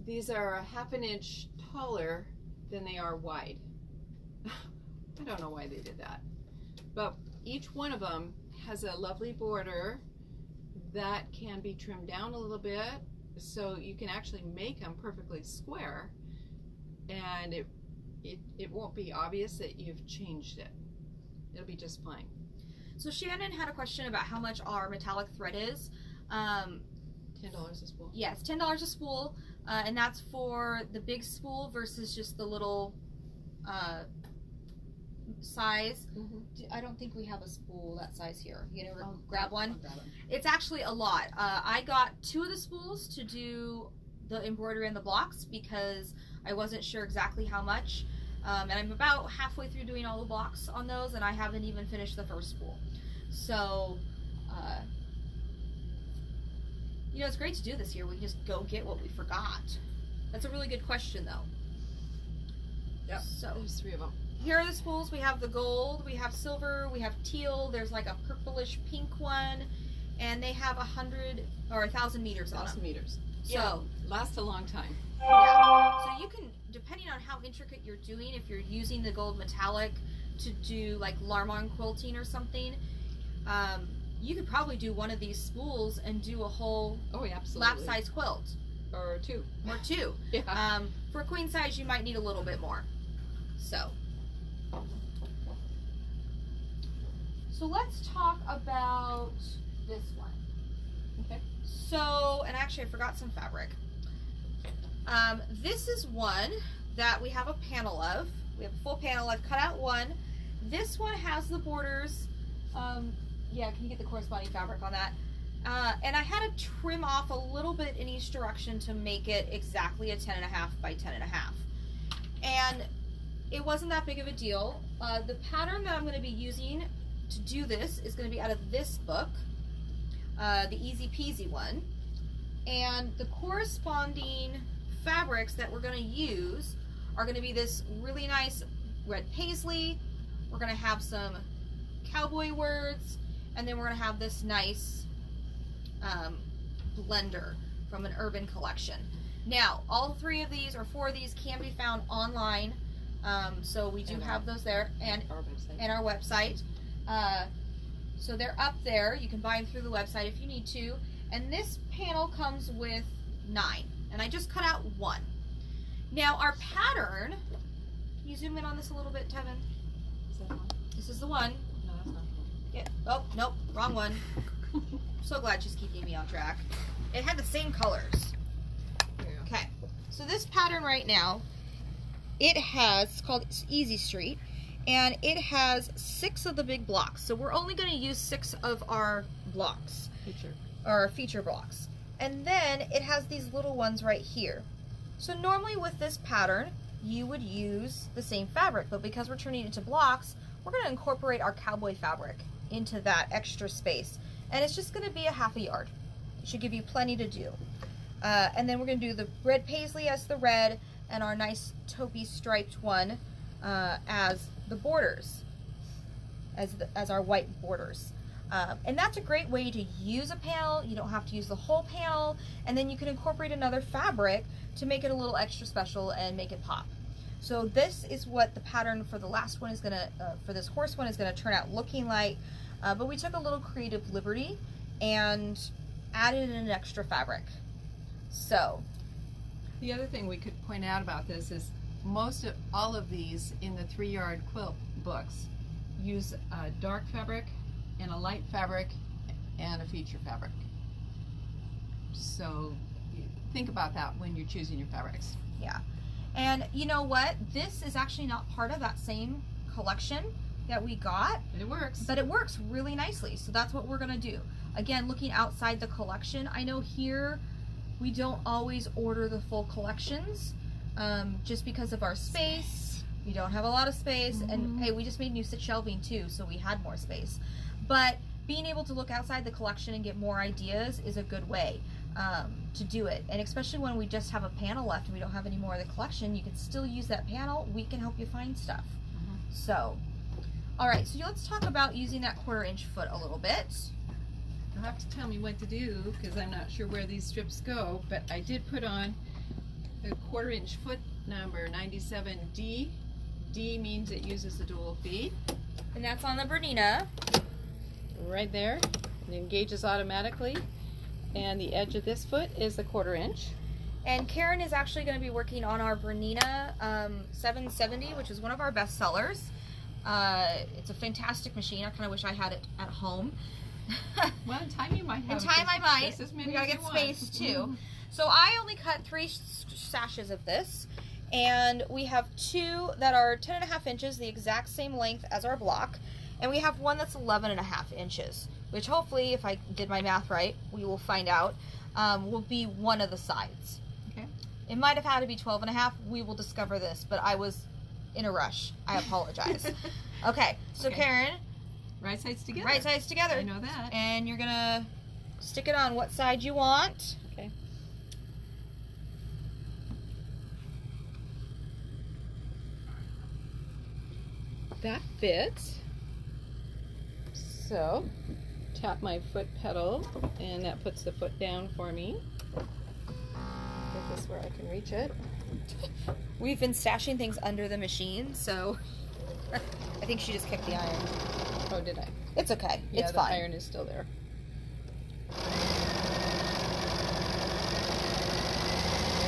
These are a 1/2 inch taller than they are wide. I don't know why they did that. But each one of them has a lovely border that can be trimmed down a little bit, so you can actually make them perfectly square, and it won't be obvious that you've changed it. It'll be just fine. So Shannon had a question about how much our metallic thread is. $10 a spool. Yes, $10 a spool, and that's for the big spool versus just the little size. Mm-hmm. I don't think we have a spool that size here. You know, I'll grab one. I'll grab it. It's actually a lot. I got 2 of the spools to do the embroidery and the blocks because I wasn't sure exactly how much. And I'm about halfway through doing all the blocks on those, and I haven't even finished the first spool. So, you know, it's great to do this year. We can just go get what we forgot. That's a really good question, though. Yep. So, There's 3 of them. here are the spools. We have the gold, we have silver, we have teal. There's like a purplish pink one, and they have 100 or 1,000 meters on 1,000 them. meters. So, Lasts a long time. yeah. So you can, depending on how intricate you're doing, if you're using the gold metallic to do like Larmon quilting or something, you could probably do one of these spools and do a whole Oh, yeah, absolutely. lap size quilt Or 2. or 2. Yeah. For queen size, you might need a little bit more. So let's talk about this one. Okay. So, and actually I forgot some fabric. This is one that we have a panel of. We have a full panel. I've cut out one. This one has the borders. Yeah, can you get the corresponding fabric on that? And I had to trim off a little bit in each direction to make it exactly a 10.5 by 10.5. And it wasn't that big of a deal. The pattern that I'm going to be using to do this is going to be out of this book, the Easy Peasy one. And the corresponding fabrics that we're going to use are going to be this really nice red paisley. We're going to have some cowboy words, and then we're going to have this nice blender from an urban collection. Now, all 3 of these or 4 of these can be found online. So we do And have those there, and our website. our website. So they're up there. You can buy them through the website if you need to. And this panel comes with 9, and I just cut out 1. Now our pattern, can you zoom in on this a little bit, Tevin? Is that one? This is the one. No, that's not Yeah. Oh, nope, wrong one. one. So glad she's keeping me on track. It had the same colors. Here you go. Okay, so this pattern right now, it has, it's called Easy Street, and it has 6 of the big blocks. So we're only going to use 6 of our blocks, Feature. or feature blocks. And then it has these little ones right here. So normally with this pattern, you would use the same fabric, but because we're turning it into blocks, we're going to incorporate our cowboy fabric into that extra space. And it's just going to be a ½ yard. It should give you plenty to do. And then we're going to do the red paisley as the red, and our nice taupey striped one as the borders, as our white borders. And that's a great way to use a panel. You don't have to use the whole panel, and then you can incorporate another fabric to make it a little extra special and make it pop. So this is what the pattern for the last one is gonna, for this horse one is gonna turn out looking like. But we took a little creative liberty and added in an extra fabric. So The other thing we could point out about this is all of these in the 3-yard quilt books use a dark fabric and a light fabric and a feature fabric. So think about that when you're choosing your fabrics. yeah, and you know what? This is actually not part of that same collection that we got, It works. but it works really nicely. So that's what we're gonna do. Again, looking outside the collection, I know here we don't always order the full collections just because of our space. We don't have a lot of space, and hey, we just made new shelving too, so we had more space. But being able to look outside the collection and get more ideas is a good way to do it. And especially when we just have a panel left and we don't have any more of the collection, you can still use that panel. We can help you find stuff. So, all right, so let's talk about using that 1/4 inch foot a little bit. You'll have to tell me what to do because I'm not sure where these strips go, but I did put on the 1/4 inch foot number 97D. D means it uses the dual feed. And that's on the Bernina. Right there. It engages automatically. And the edge of this foot is the 1/4 inch. And Karen is actually going to be working on our Bernina 770, which is one of our best sellers. It's a fantastic machine. I kind of wish I had it at home. Well, in time you might have. In time I might. Just as many We gotta as you get want. space too. So I only cut 3 sashes of this, and we have 2 that are 10.5 inches, the exact same length as our block, and we have one that's 11.5 inches, which hopefully, if I did my math right, we will find out, will be one of the sides. Okay. It might have had to be 12.5. We will discover this, but I was in a rush. I apologize. Okay, so Okay. Karen, Right sides together. right sides together. I know that. And you're gonna stick it on what side you want. Okay. That fits. So, tap my foot pedal, and that puts the foot down for me. Get this where I can reach it. We've been stashing things under the machine, so I think she just kicked the iron. Oh, did I? It's okay. Yeah, It's the fine. iron is still there. There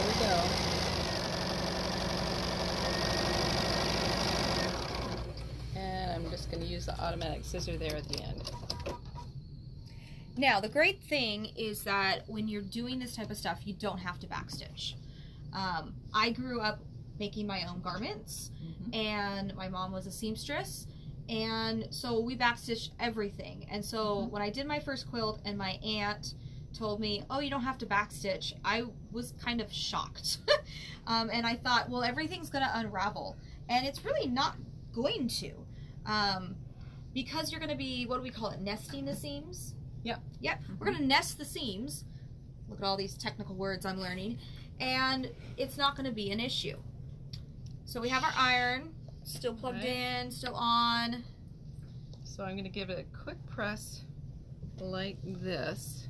we go. And I'm just going to use the automatic scissor there at the end. Now, the great thing is that when you're doing this type of stuff, you don't have to backstitch. I grew up making my own garments, and my mom was a seamstress, and so we backstitched everything. And so when I did my first quilt and my aunt told me, oh, you don't have to backstitch, I was kind of shocked. And I thought, well, everything's going to unravel, and it's really not going to, because you're going to be, what do we call it, nesting the seams? Yep. We're going to nest the seams. Look at all these technical words I'm learning. And it's not going to be an issue. So we have our iron still plugged in, still on. So I'm going to give it a quick press like this.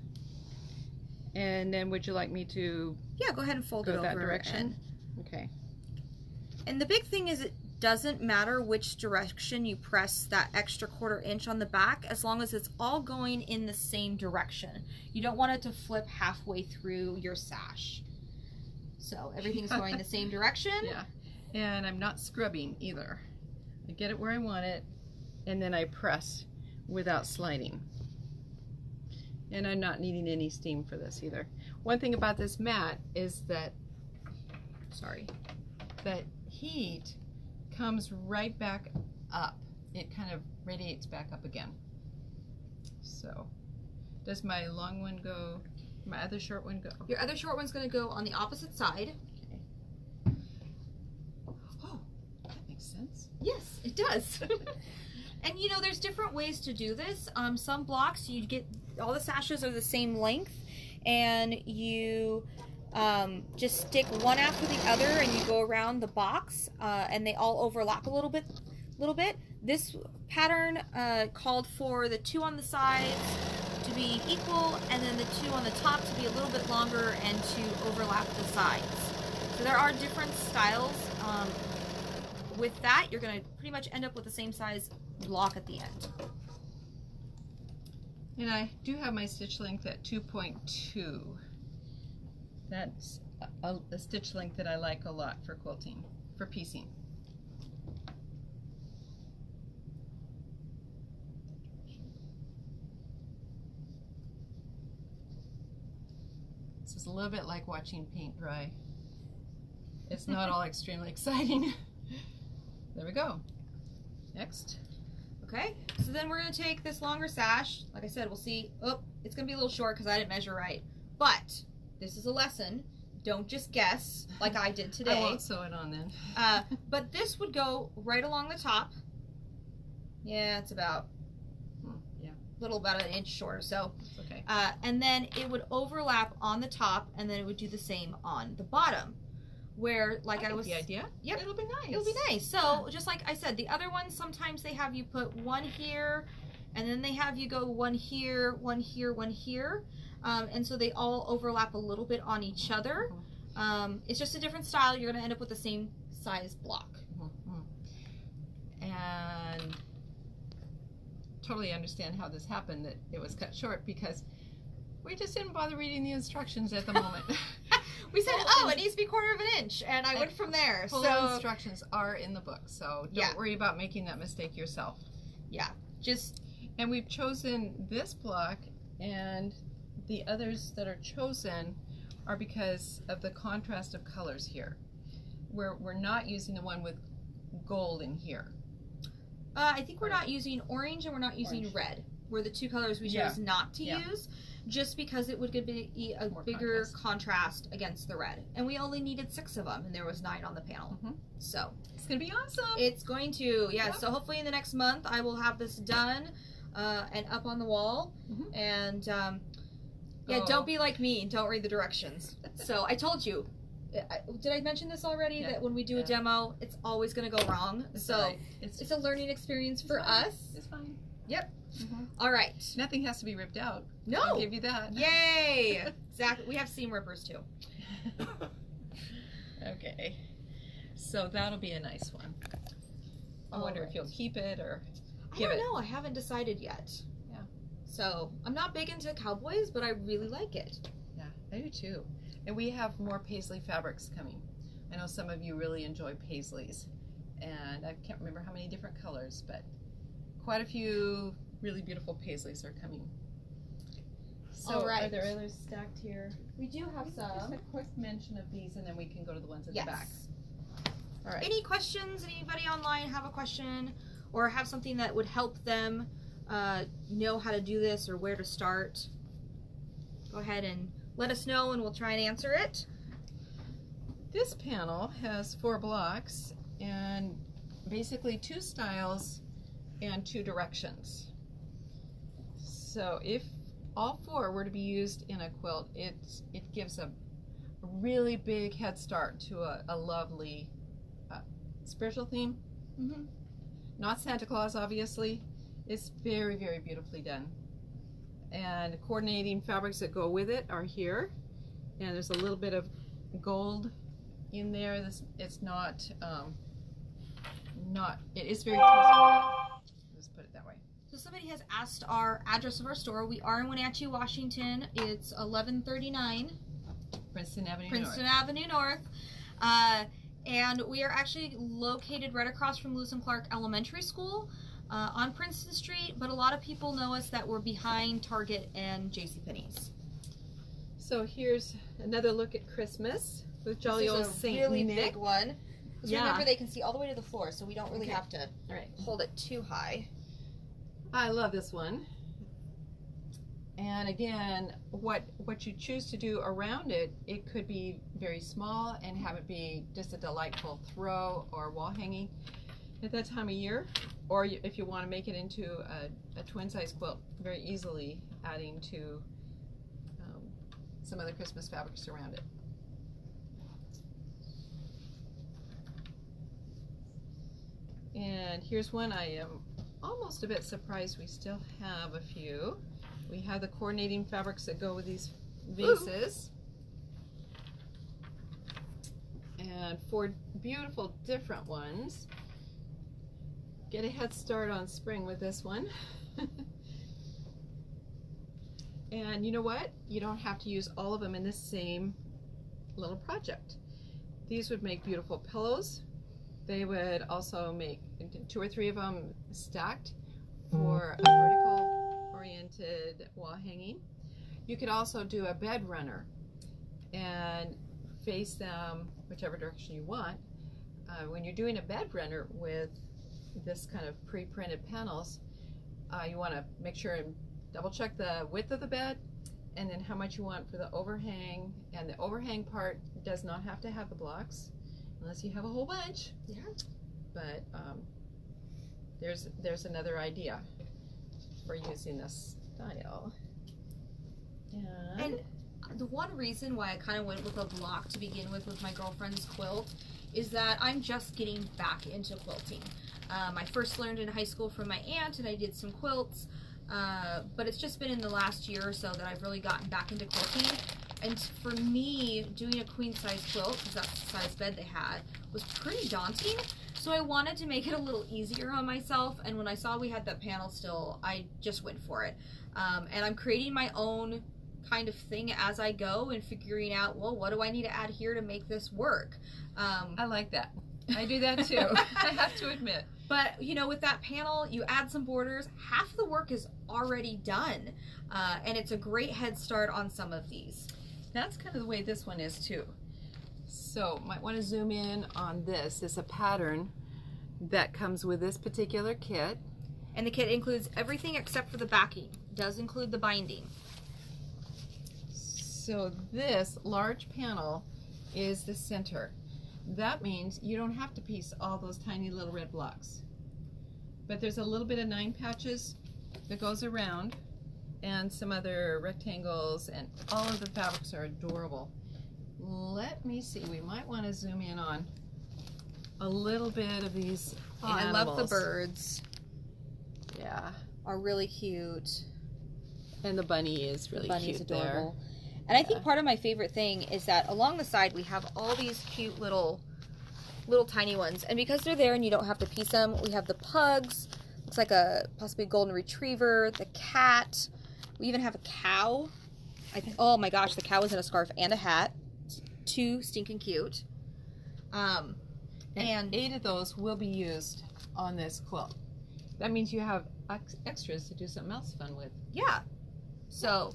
And then would you like me to Yeah, go ahead and fold it go over. that direction? Okay. And the big thing is doesn't matter which direction you press that extra 1/4 inch on the back, as long as it's all going in the same direction. You don't want it to flip halfway through your sash. So everything's going the same direction. Yeah. And I'm not scrubbing either. I get it where I want it, and then I press without sliding. And I'm not needing any steam for this either. One thing about this mat is that, that heat comes right back up. It kind of radiates back up again. So, does my long one go, my other short one go? Your other short one's going to go on the opposite side. Oh, that makes sense. Yes, it does. And you know, there's different ways to do this. Some blocks, you get, all the sashes are the same length, and you just stick one after the other, and you go around the box, and they all overlap a little bit. This pattern called for the 2 on the sides to be equal, and then the 2 on the top to be a little bit longer and to overlap the sides. So there are different styles. With that, you're going to pretty much end up with the same size block at the end. And I do have my stitch length at 2.2. That's a stitch length that I like a lot for quilting, for piecing. This is a little bit like watching paint dry. It's not all extremely exciting. There we go. Next. Okay, so then we're going to take this longer sash. Like I said, we'll see. Oh, it's going to be a little short because I didn't measure right. But this is a lesson. Don't just guess like I did today. I won't sew it on then. But this would go right along the top. Yeah, it's about about 1 inch short or so. Okay. And then it would overlap on the top, and then it would do the same on the bottom. Where, like I was, the idea. Yep, it'll be nice. It'll be nice. So, just like I said, the other ones sometimes they have you put one here, and then they have you go one here, one here, one here, and so they all overlap a little bit on each other. It's just a different style. You're going to end up with the same size block. And totally understand how this happened, that it was cut short, because we just didn't bother reading the instructions at the moment. We said, oh, it needs to be 1/4 inch, and I went from there. Full So instructions are in the book, so don't worry about making that mistake yourself. Yeah, just. And we've chosen this block, and the others that are chosen are because of the contrast of colors here. We're not using the one with gold in here. I think we're not using orange, and we're not using red. Were the 2 colors we chose not to use, just because it would be a more bigger contrast against the red. And we only needed 6 of them, and there was 9 on the panel. So it's gonna be awesome. It's going to, so hopefully in the next month I will have this done and up on the wall. And don't be like me, don't read the directions. So I told you, did I mention this already, that when we do a demo, it's always going to go wrong. So it's a learning experience for us. It's fine. Yep. All right. Nothing has to be ripped out. No. I'll give you that. Yay! Exactly. We have seam rippers too. Okay. So that'll be a nice one. I wonder if you'll keep it or give it. I don't know. I haven't decided yet. Yeah. So I'm not big into cowboys, but I really like it. Yeah, I do too. And we have more paisley fabrics coming. I know some of you really enjoy paisleys, and I can't remember how many different colors, but quite a few really beautiful paisleys are coming. So are there others stacked here? We do have some. Just a quick mention of these, and then we can go to the ones at the back. All right. Any questions? Anybody online have a question or have something that would help them know how to do this or where to start? Go ahead and let us know, and we'll try and answer it. This panel has 4 blocks and basically 2 styles and 2 directions. So if all 4 were to be used in a quilt, it gives a really big head start to a lovely spiritual theme. Not Santa Claus, obviously. It's very, very beautifully done. And coordinating fabrics that go with it are here. And there's a little bit of gold in there. It's not not, it is very tasteful. Let's put it that way. So somebody has asked our address of our store. We are in Wenatchee, Washington. It's 1139 Princeton Avenue Princeton North. Avenue North. And we are actually located right across from Lewis and Clark Elementary School on Princeton Street, but a lot of people know us that we're behind Target and JCPenney's. So here's another look at Christmas with jolly This old is a Saint really Nick. big one. Because Yeah. remember, they can see all the way to the floor, so we don't really Okay. have to All right. hold it too high. I love this one. And again, what you choose to do around it, it could be very small and have it be just a delightful throw or wall hanging at that time of year, or if you want to make it into a twin size quilt, very easily adding to some other Christmas fabrics around it. And here's one I am almost a bit surprised we still have a few. We have the coordinating fabrics that go with these vases. And 4 beautiful different ones. Get a head start on spring with this one. And you know what? You don't have to use all of them in this same little project. These would make beautiful pillows. They would also make 2 or 3 of them stacked for a vertical oriented wall hanging. You could also do a bed runner and face them whichever direction you want. When you're doing a bed runner with this kind of pre-printed panels, you want to make sure and double check the width of the bed and then how much you want for the overhang. And the overhang part does not have to have the blocks unless you have a whole bunch. Yeah. But there's another idea for using this style. And the one reason why I kind of went with a block to begin with my girlfriend's quilt is that I'm just getting back into quilting. I first learned in high school from my aunt, and I did some quilts, but it's just been in the last year or so that I've really gotten back into quilting. And for me, doing a queen size quilt, because that's the size bed they had, was pretty daunting. So I wanted to make it a little easier on myself, and when I saw we had that panel still, I just went for it. And I'm creating my own kind of thing as I go and figuring out, well, what do I need to add here to make this work? I like that. I do that too. I have to admit. But, you know, with that panel, you add some borders, half the work is already done. And it's a great head start on some of these. That's kind of the way this one is too. So might want to zoom in on this. It's a pattern that comes with this particular kit. And the kit includes everything except for the backing. It does include the binding. So this large panel is the center. That means you don't have to piece all those tiny little red blocks. But there's a little bit of 9 patches that goes around and some other rectangles, and all of the fabrics are adorable. Let me see, we might want to zoom in on a little bit of these animals. I love the birds. Yeah. Are really cute. And the bunny is really Bunny's cute adorable. there. And I think part of my favorite thing is that along the side we have all these cute little tiny ones. And because they're there and you don't have to piece them, we have the pugs. Looks like a possibly golden retriever, the cat. We even have a cow. Oh my gosh, the cow is in a scarf and a hat. It's too stinking cute. And 8 of those will be used on this quilt. That means you have extras to do something else fun with. Yeah. So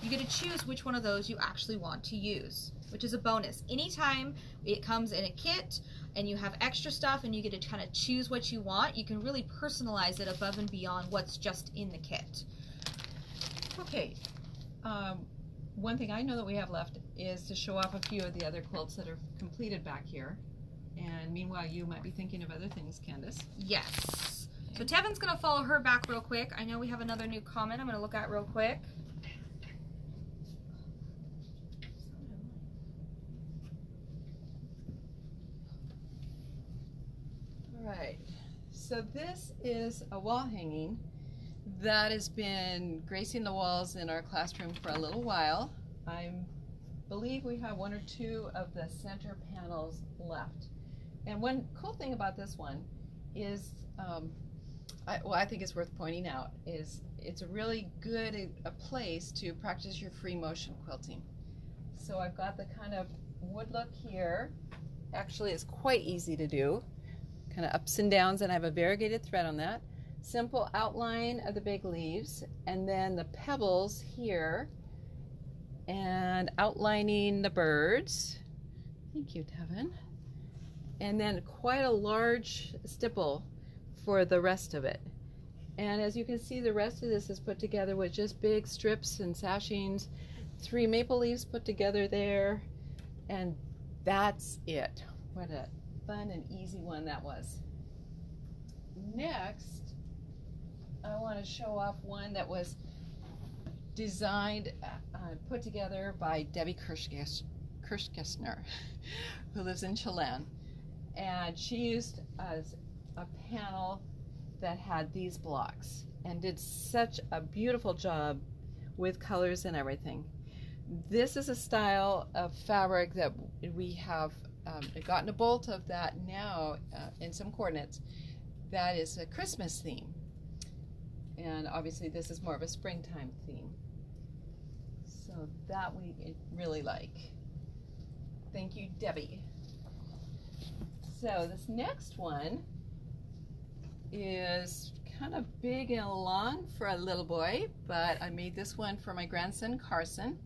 you get to choose which one of those you actually want to use, which is a bonus. Anytime it comes in a kit and you have extra stuff and you get to kind of choose what you want, you can really personalize it above and beyond what's just in the kit. Okay. One thing I know that we have left is to show off a few of the other quilts that are completed back here. And meanwhile, you might be thinking of other things, Candace. Yes. So Tevin's going to follow her back real quick. I know we have another new comment I'm going to look at real quick. Right. So this is a wall hanging that has been gracing the walls in our classroom for a little while. I believe we have 1 or 2 of the center panels left. And one cool thing about this one is, I think it's worth pointing out, is it's a really good a place to practice your free motion quilting. So I've got the kind of wood look here. Actually, it's quite easy to do. Kind of ups and downs, and I have a variegated thread on that. Simple outline of the big leaves, and then the pebbles here, and outlining the birds. Thank you, Tevin. And then quite a large stipple for the rest of it. And as you can see, the rest of this is put together with just big strips and sashings, 3 maple leaves put together there, and that's it. What a fun and easy one that was. Next, I want to show off one that was designed, put together by Debbie Kirschgessner, who lives in Chelan. And she used a panel that had these blocks and did such a beautiful job with colors and everything. This is a style of fabric that we have gotten a bolt of that now in some coordinates. That is a Christmas theme. And obviously this is more of a springtime theme. So that we really like. Thank you, Debbie. So this next one is kind of big and long for a little boy, but I made this one for my grandson Carson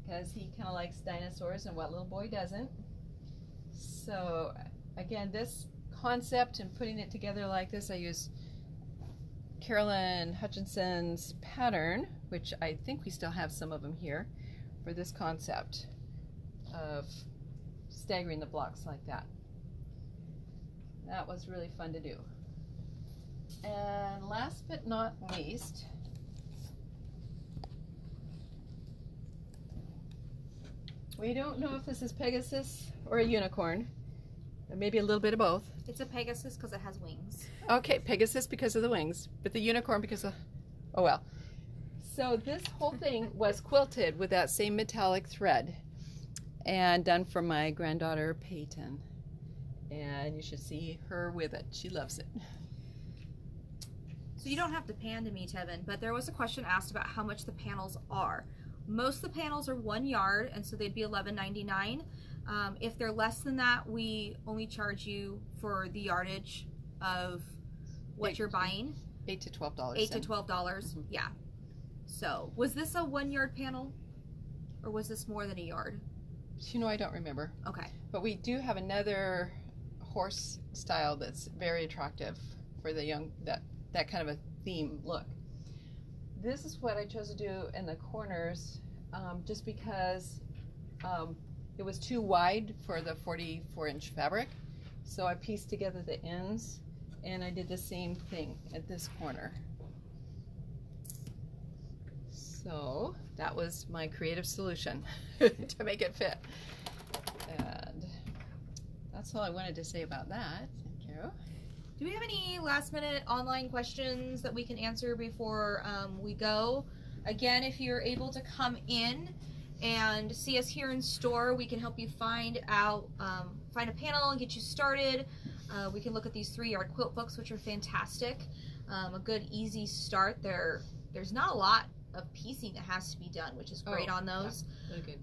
because he kind of likes dinosaurs, and what little boy doesn't. So again, this concept and putting it together like this, I use Carolyn Hutchinson's pattern, which I think we still have some of them here, for this concept of staggering the blocks like that. That was really fun to do. And last but not least, we don't know if this is Pegasus or a unicorn, or maybe a little bit of both. It's a Pegasus because it has wings. Okay, Pegasus because of the wings, but the unicorn because of, oh well. So this whole thing was quilted with that same metallic thread and done for my granddaughter Peyton. And you should see her with it. She loves it. So you don't have to pan to me, Tevin, but there was a question asked about how much the panels are. Most of the panels are 1 yard, and so they'd be $11.99. If they're less than that, we only charge you for the yardage of what you're buying. $8 to $12. $8 to $12, yeah. So was this a 1 yard panel, or was this more than a yard? You know, I don't remember. Okay. But we do have another horse style that's very attractive for the young, that kind of a theme look. This is what I chose to do in the corners, just because it was too wide for the 44-inch fabric. So I pieced together the ends, and I did the same thing at this corner. So that was my creative solution to make it fit. And that's all I wanted to say about that. Thank you. Do we have any last minute online questions that we can answer before we go? Again, if you're able to come in and see us here in store, we can help you find a panel and get you started. We can look at these 3-yard quilt books, which are fantastic. A good easy start. There's not a lot of piecing that has to be done, which is great on those. Yeah, really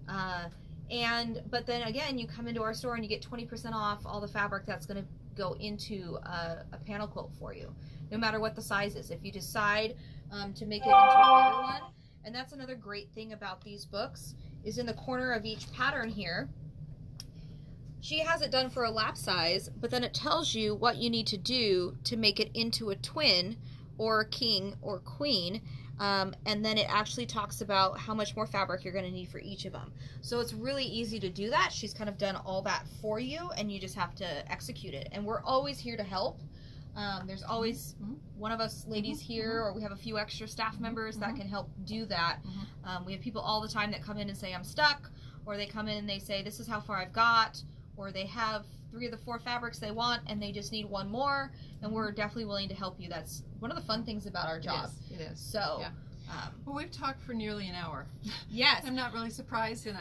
good. But then again, you come into our store and you get 20% off all the fabric that's going to go into a panel quilt for you, no matter what the size is. If you decide to make it into a bigger one, and that's another great thing about these books, is in the corner of each pattern here, she has it done for a lap size, but then it tells you what you need to do to make it into a twin or a king or queen. And then it actually talks about how much more fabric you're going to need for each of them. So it's really easy to do that. She's kind of done all that for you, and you just have to execute it. And we're always here to help. There's always one of us ladies here, or we have a few extra staff members that can help do that. We have people all the time that come in and say, I'm stuck, or they come in and they say, this is how far I've got, or they have 3 of the 4 fabrics they want and they just need 1 more, and we're definitely willing to help you. That's one of the fun things about our job. It is. So, yeah. Well, we've talked for nearly an hour. Yes. I'm not really surprised, and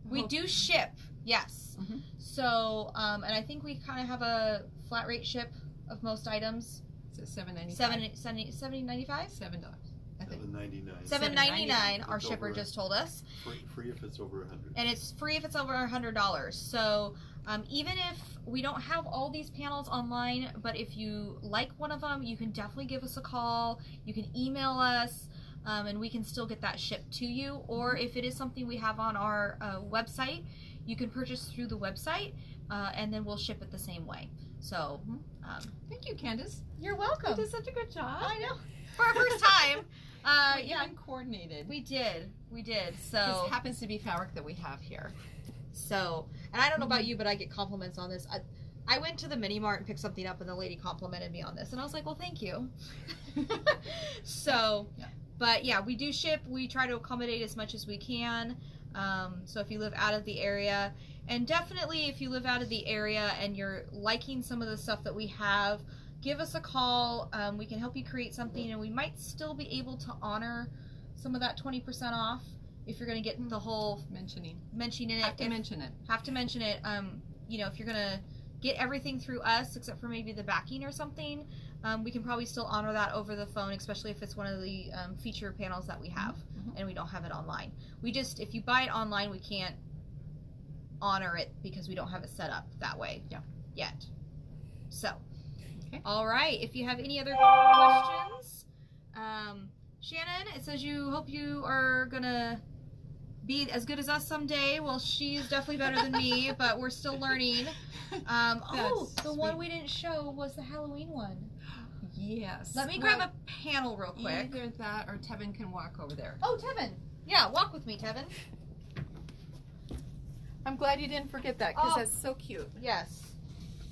we do ship Yes. Mhm. So, and I think we kind of have a flat rate ship of most items. Is it $7.95? $7.95? $7, I think. $7.99. $7.99. Our It's shipper over just told us, Free if it's over 100. and it's free if it's over $100. So, even if we don't have all these panels online, but if you like one of them, you can definitely give us a call. You can email us. And we can still get that shipped to you. Or if it is something we have on our website, you can purchase through the website, and then we'll ship it the same way. So, Thank you, Candace. you're You welcome. did such a good job. I know. For our first time. We Yeah, even coordinated. we did. This So, happens to be fabric that we have here. and I don't know about you, but I get compliments on this. I went to the mini mart and picked something up, and the lady complimented me on this, and I was like, well, thank you. So, Yeah. but yeah, we do ship. We try to accommodate as much as we can. So if you live out of the area, and definitely if you live out of the area and you're liking some of the stuff that we have, give us a call. We can help you create something, and we might still be able to honor some of that 20% off if you're going to get the whole mentioning it. Have to mention it. Have to mention it. If you're gonna get everything through us except for maybe the backing or something, we can probably still honor that over the phone, especially if it's one of the feature panels that we have and we don't have it online. If you buy it online, we can't honor it because we don't have it set up that way yet. So, Okay. all right. If you have any other questions, Shannon, it says you hope you are gonna be as good as us someday. Well, she's definitely better than me, but we're still learning. The one we didn't show was the Halloween one. Yes. Let me grab a panel real quick. Either that or Tevin can walk over there. Oh, Tevin. Yeah, walk with me, Tevin. I'm glad you didn't forget that because Oh. that's so cute. Yes.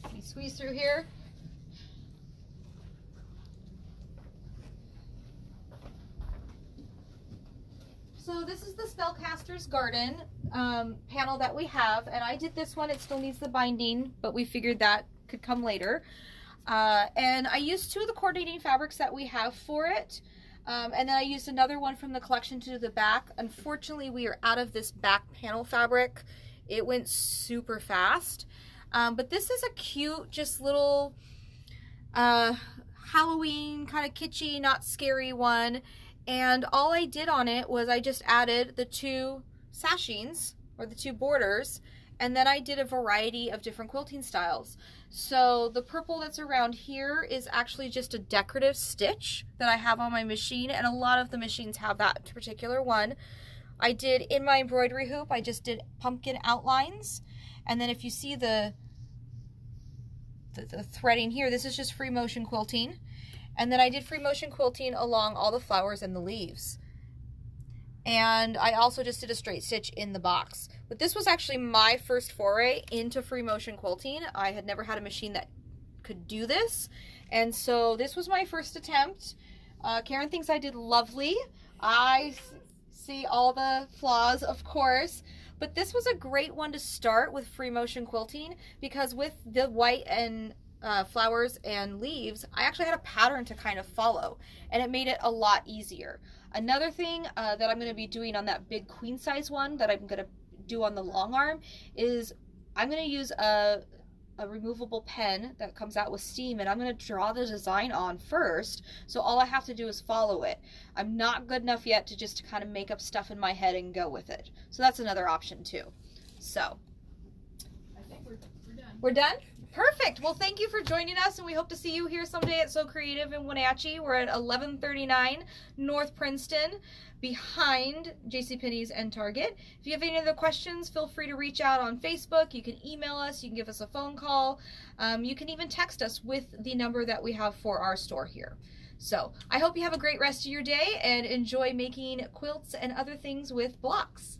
Let me squeeze through here. So this is the Spellcaster's Garden panel that we have, and I did this one. It still needs the binding, but we figured that could come later. And I used two of the coordinating fabrics that we have for it, and then I used another one from the collection to do the back. Unfortunately, we are out of this back panel fabric. It went super fast, but this is a cute, just little Halloween kind of kitschy, not scary one. And all I did on it was I just added the two sashings, or the two borders, and then I did a variety of different quilting styles. So the purple that's around here is actually just a decorative stitch that I have on my machine, and a lot of the machines have that particular one. I did, in my embroidery hoop, I just did pumpkin outlines, and then if you see the threading here, this is just free motion quilting. And then I did free motion quilting along all the flowers and the leaves. And I also just did a straight stitch in the box. But this was actually my first foray into free motion quilting. I had never had a machine that could do this. And so this was my first attempt. Karen thinks I did lovely. I see all the flaws, of course. But this was a great one to start with free motion quilting, because with the white and flowers and leaves, I actually had a pattern to kind of follow, and it made it a lot easier. Another thing that I'm going to be doing on that big queen size one that I'm going to do on the long arm is I'm going to use a removable pen that comes out with steam, and I'm going to draw the design on first, so all I have to do is follow it. I'm not good enough yet to just kind of make up stuff in my head and go with it. So that's another option too. So I think we're done. we're done? Perfect. Well, thank you for joining us, and we hope to see you here someday at So Creative in Wenatchee. We're at 1139 North Princeton, behind JCPenney's and Target. If you have any other questions, feel free to reach out on Facebook. You can email us. You can give us a phone call. You can even text us with the number that we have for our store here. So I hope you have a great rest of your day and enjoy making quilts and other things with blocks.